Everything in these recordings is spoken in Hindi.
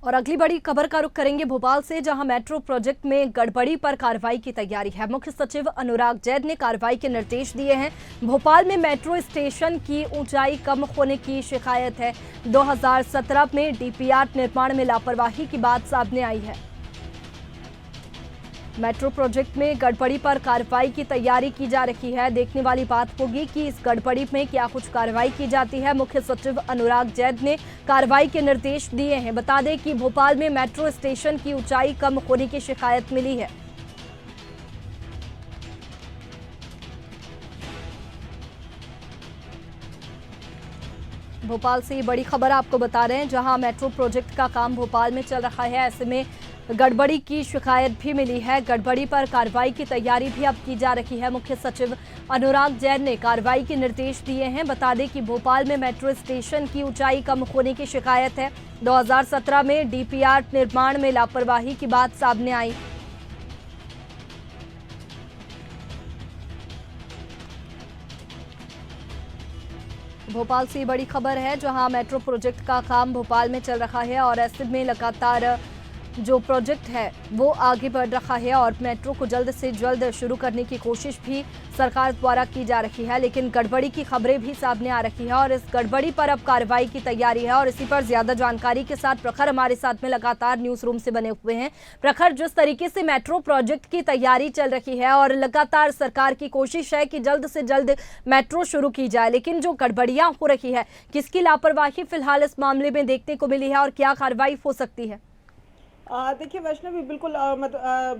और अगली बड़ी खबर का रुख करेंगे भोपाल से, जहां मेट्रो प्रोजेक्ट में गड़बड़ी पर कार्रवाई की तैयारी है। मुख्य सचिव अनुराग जैन ने कार्रवाई के निर्देश दिए हैं। भोपाल में मेट्रो स्टेशन की ऊंचाई कम होने की शिकायत है। 2017 में डीपीआर निर्माण में लापरवाही की बात सामने आई है। मेट्रो प्रोजेक्ट में गड़बड़ी पर कार्रवाई की तैयारी की जा रही है। देखने वाली बात होगी कि इस गड़बड़ी में क्या कुछ कार्रवाई की जाती है। मुख्य सचिव अनुराग जैन ने कार्रवाई के निर्देश दिए हैं। बता दें कि भोपाल में मेट्रो स्टेशन की ऊंचाई कम होने की शिकायत मिली है। भोपाल से ये बड़ी खबर आपको बता रहे हैं, जहां मेट्रो प्रोजेक्ट का काम भोपाल में चल रहा है, ऐसे में गड़बड़ी की शिकायत भी मिली है। गड़बड़ी पर कार्रवाई की तैयारी भी अब की जा रही है। मुख्य सचिव अनुराग जैन ने कार्रवाई के निर्देश दिए हैं। बता दें कि भोपाल में मेट्रो स्टेशन की ऊंचाई कम होने की शिकायत है। 2017 में डीपीआर निर्माण में लापरवाही की बात सामने आई। भोपाल से बड़ी खबर है, जहां मेट्रो प्रोजेक्ट का काम भोपाल में चल रहा है और ऐसे में लगातार जो प्रोजेक्ट है वो आगे बढ़ रहा है और मेट्रो को जल्द से जल्द शुरू करने की कोशिश भी सरकार द्वारा की जा रही है। लेकिन गड़बड़ी की खबरें भी सामने आ रही है और इस गड़बड़ी पर अब कार्रवाई की तैयारी है। और इसी पर ज्यादा जानकारी के साथ प्रखर हमारे साथ में लगातार न्यूज रूम से बने हुए हैं। प्रखर, जिस तरीके से मेट्रो प्रोजेक्ट की तैयारी चल रही है और लगातार सरकार की कोशिश है कि जल्द से जल्द मेट्रो शुरू की जाए, लेकिन जो गड़बड़ियां हो रही है, किसकी लापरवाही फिलहाल इस मामले में देखने को मिली है और क्या कार्रवाई हो सकती है? देखिए वैष्णवी, बिल्कुल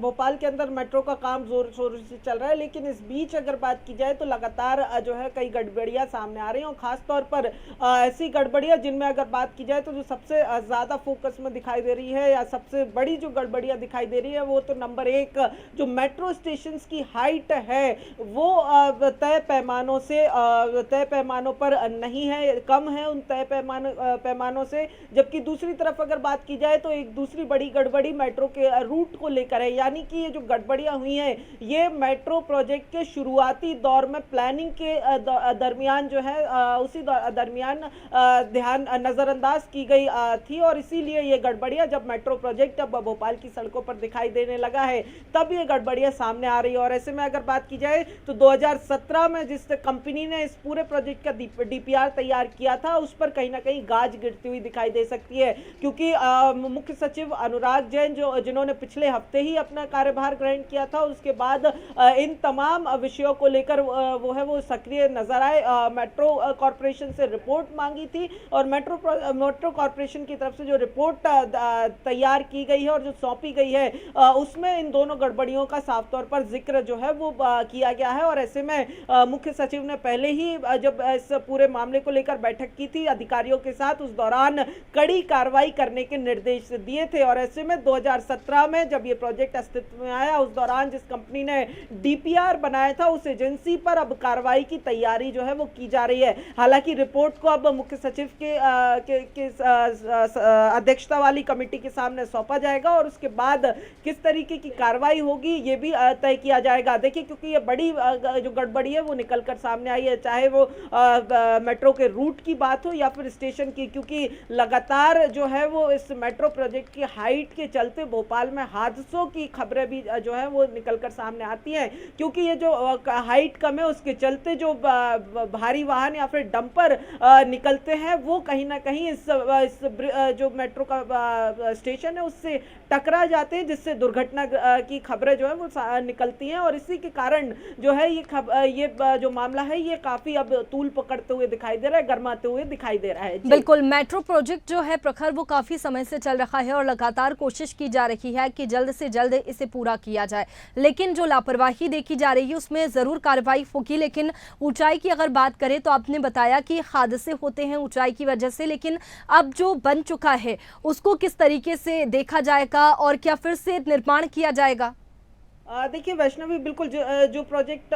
भोपाल के अंदर मेट्रो का काम जोर शोर से चल रहा है, लेकिन इस बीच अगर बात की जाए तो लगातार जो है कई गड़बड़ियां सामने आ रही हैं और ख़ास तौर पर ऐसी गड़बड़ियां जिनमें अगर बात की जाए तो जो सबसे ज़्यादा फोकस में दिखाई दे रही है या सबसे बड़ी जो गड़बड़ियां दिखाई दे रही है वो तो नंबर 1, जो मेट्रो स्टेशन की हाइट है वो तय पैमानों पर नहीं है, कम है उन तय पैमानों से। जबकि दूसरी तरफ अगर बात की जाए तो एक दूसरी बड़ी गड़बड़ी मेट्रो के रूट को लेकर है, यानी कि ये जो गड़बड़ियां हुई हैं ये मेट्रो प्रोजेक्ट के शुरुआती दौर में प्लानिंग के दरमियान जो है उसी दरमियान ध्यान नज़रअंदाज की गई थी और इसीलिए ये गड़बड़ियां जब मेट्रो प्रोजेक्ट अब भोपाल की सड़कों पर दिखाई देने लगा है तब ये गड़बड़ियां सामने आ रही है। और ऐसे में अगर बात की जाए तो 2017 में जिस कंपनी ने इस पूरे प्रोजेक्ट का डीपीआर तैयार किया था उस पर कहीं ना कहीं गाज गिरती हुई दिखाई दे सकती है, क्योंकि मुख्य सचिव अनुराग जैन जिन्होंने पिछले हफ्ते ही अपना कार्यभार ग्रहण किया था, उसके बाद इन तमाम विषयों को लेकर वो सक्रिय नजर आए। मेट्रो कॉरपोरेशन से रिपोर्ट मांगी थी और मेट्रो कॉरपोरेशन की तरफ से जो रिपोर्ट तैयार की गई है और जो सौंपी गई है उसमें इन दोनों गड़बड़ियों का साफ तौर पर जिक्र जो है वो किया गया है। और ऐसे में मुख्य सचिव ने पहले ही जब इस पूरे मामले को लेकर बैठक की थी अधिकारियों के साथ, उस दौरान कड़ी कार्रवाई करने के निर्देश दिए थे। और ऐसे में 2017 में जब ये प्रोजेक्ट अस्तित्व में आया उस दौरान जिस कंपनी ने डीपीआर बनाया था उस एजेंसी पर अब कार्रवाई की तैयारी जो है वो की जा रही है। हालांकि रिपोर्ट को अब मुख्य सचिव के अध्यक्षता वाली कमेटी के सामने सौंपा जाएगा और उसके बाद किस तरीके की कार्रवाई होगी ये भी तय किया जाएगा। देखिए, क्योंकि ये बड़ी जो गड़बड़ी है वो निकल कर सामने आई है, चाहे वो मेट्रो के रूट की बात हो या फिर स्टेशन की, क्योंकि लगातार जो है वो इस मेट्रो प्रोजेक्ट की हाइट के चलते भोपाल में हादसों की खबरें भी जो है वो निकलकर सामने आती हैं, क्योंकि ये जो हाइट कम है उसके चलते जो भारी वाहन या फिर डंपर निकलते हैं वो कहीं ना कहीं इस जो मेट्रो का स्टेशन है उससे टकरा जाते हैं, जिससे दुर्घटना की खबरें जो है वो निकलती हैं। और इसी के कारण जो है ये जो मामला है ये काफी अब तूल पकड़ते हुए दिखाई दे रहा है, गर्माते हुए दिखाई दे रहा है। बिल्कुल, मेट्रो प्रोजेक्ट जो है प्रखर वो काफी समय से चल रहा है और लगातार कोशिश की जा रही है कि जल्द से जल्द इसे पूरा किया जाए, लेकिन जो लापरवाही देखी जा रही है उसमें जरूर कार्रवाई होगी। लेकिन ऊंचाई की अगर बात करें तो आपने बताया कि हादसे होते हैं ऊंचाई की वजह से, लेकिन अब जो बन चुका है उसको किस तरीके से देखा जाएगा और क्या फिर से निर्माण किया जाएगा? देखिए वैष्णवी, बिल्कुल जो प्रोजेक्ट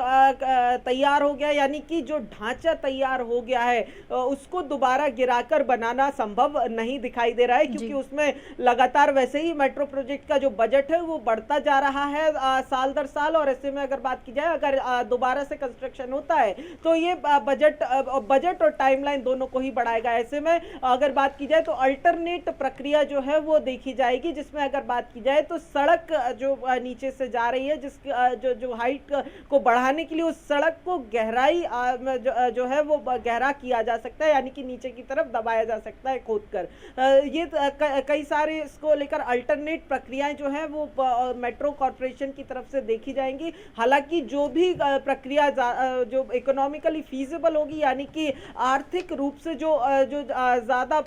तैयार हो गया, यानी कि जो ढांचा तैयार हो गया है, उसको दोबारा गिराकर बनाना संभव नहीं दिखाई दे रहा है, क्योंकि जी। उसमें लगातार वैसे ही मेट्रो प्रोजेक्ट का जो बजट है वो बढ़ता जा रहा है साल दर साल। और ऐसे में अगर बात की जाए, अगर दोबारा से कंस्ट्रक्शन होता है तो ये बजट और टाइमलाइन दोनों को ही बढ़ाएगा। ऐसे में अगर बात की जाए तो अल्टरनेट प्रक्रिया जो है वो देखी जाएगी, जिसमें अगर बात की जाए तो सड़क जो नीचे से जा रही है, जिस जो हाइट को बढ़ाने के लिए उस सड़क को गहराई जो है वो गहरा किया जा सकता है, यानी कि नीचे की तरफ दबाया जा सकता है खोदकर। ये कई सारे इसको लेकर अल्टरनेट प्रक्रियाएं जो है वो मेट्रो कॉरपोरेशन की तरफ से देखी जाएंगी। हालांकि जो भी प्रक्रिया जो इकोनॉमिकली फीजिबल होगी, यानी कि आर्थिक रूप से जो ज्यादा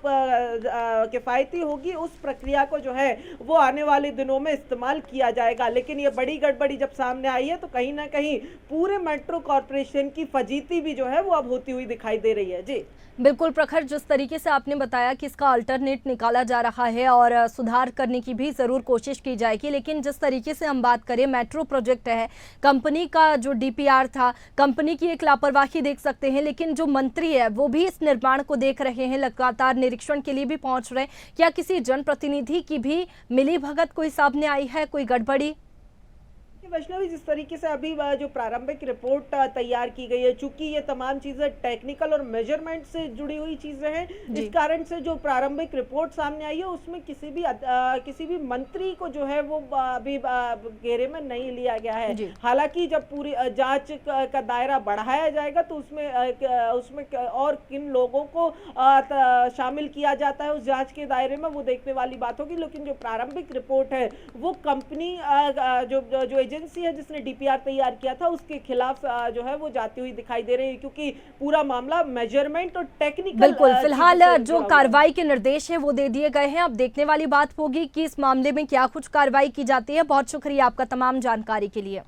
किफायती होगी, उस प्रक्रिया को जो है वो आने वाले दिनों में इस्तेमाल किया जाएगा। लेकिन ये बड़ी गड़बड़ी जब सामने आई है तो कहीं ना कहीं पूरे मेट्रो कॉरपोरेशन की फजीती भी जो है वो अब होती हुई दिखाई दे रही है। जी बिल्कुल प्रखर, जिस तरीके से आपने बताया कि इसका अल्टरनेट निकाला जा रहा है और सुधार करने की भी ज़रूर कोशिश की जाएगी, लेकिन जिस तरीके से हम बात करें, मेट्रो प्रोजेक्ट है, कंपनी का जो डीपीआर था, कंपनी की एक लापरवाही देख सकते हैं, लेकिन जो मंत्री है वो भी इस निर्माण को देख रहे हैं, लगातार निरीक्षण के लिए भी पहुंच रहे हैं। क्या किसी जनप्रतिनिधि की भी मिलीभगत कोई सामने आई है, कोई गड़बड़ी? वैष्णवी, जिस तरीके से अभी जो प्रारंभिक रिपोर्ट तैयार की गई है, चूंकि ये तमाम चीजें टेक्निकल और मेजरमेंट से जुड़ी हुई चीजें हैं, इस कारण से जो प्रारंभिक रिपोर्ट सामने आई है उसमें किसी भी मंत्री को जो है वो अभी घेरे में नहीं लिया गया है। हालांकि जब पूरी जांच का दायरा बढ़ाया जाएगा तो उसमें और किन लोगों को शामिल किया जाता है उस जांच के दायरे में, वो देखने वाली बात होगी। लेकिन जो प्रारंभिक रिपोर्ट है वो कंपनी जो एजेंसी है जिसने डीपीआर तैयार किया था उसके खिलाफ जो है वो जाती हुई दिखाई दे रही है, क्योंकि पूरा मामला मेजरमेंट और टेक्निकल। बिल्कुल, फिलहाल जो कार्रवाई के निर्देश है वो दे दिए गए हैं। अब देखने वाली बात होगी कि इस मामले में क्या कुछ कार्रवाई की जाती है। बहुत शुक्रिया आपका तमाम जानकारी के लिए।